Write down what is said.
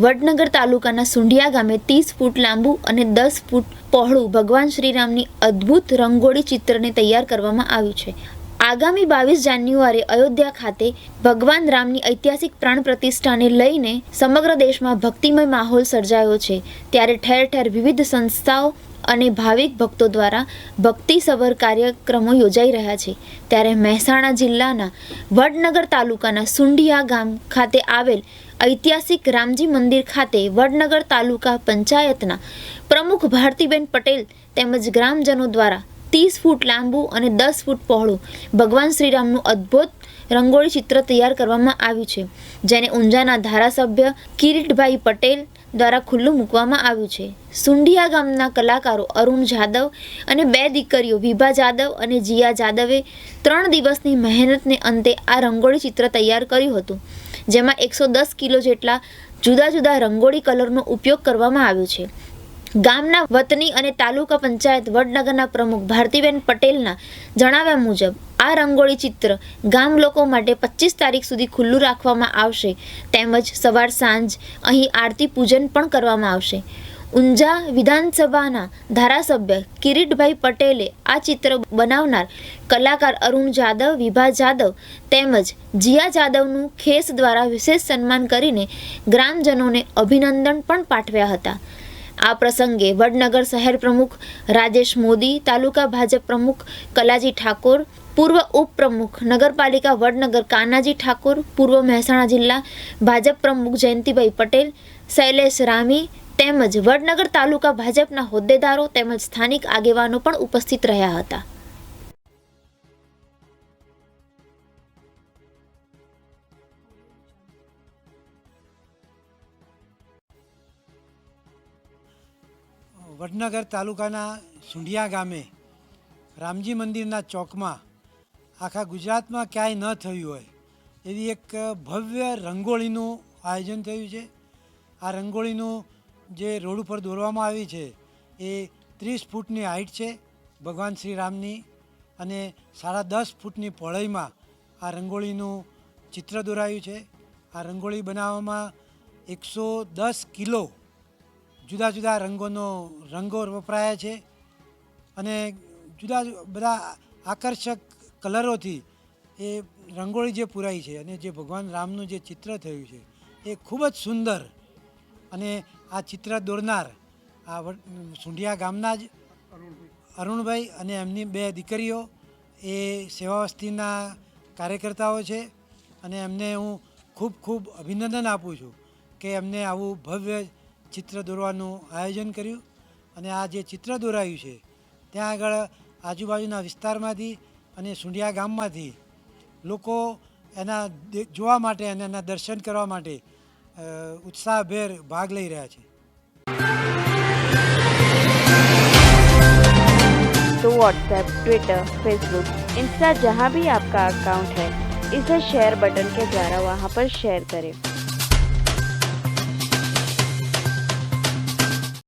વડનગર તાલુકાના સુંઢિયા ગામે 30 ફૂટ લાંબુ અને 10 ફૂટ પહોળું ભગવાન શ્રીરામની અદ્ભુત રંગોળી ચિત્રને તૈયાર કરવામાં આવ્યું છે। આગામી 22 જાન્યુઆરી અયોધ્યા ખાતે ભગવાન રામની ઐતિહાસિક પ્રાણ પ્રતિષ્ઠાને લઈને સમગ્ર દેશમાં ભક્તિમય માહોલ સર્જાયો છે। ત્યારે ઠેર ઠેર વિવિધ સંસ્થાઓ અને ભાવિક ભક્તો દ્વારા ભક્તિસભર કાર્યક્રમો યોજાઈ રહ્યા છે। ત્યારે મહેસાણા જિલ્લાના વડનગર તાલુકાના સુંઢિયા ગામ ખાતે આવેલ ઐતિહાસિક રામજી મંદિર ખાતે વડનગર તાલુકા પંચાયતના પ્રમુખ ભારતીબેન પટેલ તેમજ ગ્રામજનો દ્વારા 30 ફૂટ લાંબુ અને 10 ફૂટ પહોળું ભગવાન શ્રીરામનું અદ્ભુત રંગોળી ચિત્ર તૈયાર કરવામાં આવ્યું છે, જેને ઊંઝાના ધારાસભ્ય કિરીટભાઈ પટેલ દ્વારા ખુલ્લું મૂકવામાં આવ્યું છે। સુંઢિયા ગામના કલાકારો અરુણ જાદવ અને 2 દીકરીઓ વિભા જાદવ અને જીયા જાદવે 3 દિવસની મહેનતને અંતે આ રંગોળી ચિત્ર તૈયાર કર્યું હતું, જેમાં 110 કિલો જેટલા જુદા જુદા રંગોળી કલરનો ઉપયોગ કરવામાં આવ્યો છે। ગામના વતની અને તાલુકા પંચાયત વડનગરના પ્રમુખ ભારતીબેન પટેલના જણાવ્યા મુજબ આ રંગોળી ચિત્ર ગામ લોકો માટે 25 તારીખ સુધી ખુલ્લું રાખવામાં આવશે, તેમજ સવાર સાંજ અહીં આરતી પૂજન પણ કરવામાં આવશે। ઊંઝા વિધાનસભાના ધારાસભ્ય કિરીટભાઈ પટેલે આ ચિત્ર બનાવનાર કલાકાર અરુણ જાદવ, વિભા જાદવ તેમજ જીયા જાદવનું ખેસ દ્વારા વિશેષ સન્માન કરીને ગ્રામજનોને અભિનંદન પણ પાઠવ્યા હતા। આ પ્રસંગે વડનગર શહેર પ્રમુખ રાજેશ મોદી, તાલુકા ભાજપ પ્રમુખ કલાજી ઠાકોર, પૂર્વ ઉપપ્રમુખ નગરપાલિકા વડનગર કાનાજી ઠાકોર, પૂર્વ મહેસાણા જિલ્લા ભાજપ પ્રમુખ જયંતિભાઈ પટેલ, શૈલેષ રામી તેમજ વડનગર તાલુકા ભાજપના હોદ્દેદારો તેમજ સ્થાનિક આગેવાનો પણ ઉપસ્થિત રહ્યા હતા। વડનગર તાલુકાના સુંઢિયા ગામે રામજી મંદિરના ચોકમાં આખા ગુજરાતમાં ક્યાંય ન થયું હોય એવી એક ભવ્ય રંગોળીનું આયોજન થયું છે। આ રંગોળીનું જે રોડ ઉપર દોરવામાં આવી છે એ 30 ફૂટની હાઇટ છે ભગવાન શ્રી રામની અને 10.5 ફૂટની પહોળાઈમાં આ રંગોળીનું ચિત્ર દોરાયું છે। આ રંગોળી બનાવવામાં 110 કિલો જુદા જુદા રંગો વપરાયા છે અને જુદા બધા આકર્ષક કલરોથી એ રંગોળી જે પૂરાઈ છે અને જે ભગવાન રામનું જે ચિત્ર થયું છે એ ખૂબ જ સુંદર। અને આ ચિત્ર દોરનાર આ સુંઢિયા ગામના જ અરુણભાઈ અને એમની 2 દીકરીઓ એ સેવાવસ્તીના કાર્યકર્તાઓ છે અને એમને હું ખૂબ ખૂબ અભિનંદન આપું છું કે એમને આવું ભવ્ય ચિત્ર દોરવાનું આયોજન કર્યું। અને આ જે ચિત્ર દોરાયું છે ત્યાં આગળ આજુબાજુના વિસ્તારમાંથી અને સુંઢિયા ગામમાંથી લોકો એના જોવા માટે અને એના દર્શન કરવા માટે ઉત્સાહભેર ભાગ લઈ રહ્યા છે। तो व्हाट्सएप, ट्विटर, फेसबुक, इंस्टा जहाँ भी आपका अकाउंट है, इसे शेयर बटन के द्वारा वहाँ पर शेयर करें।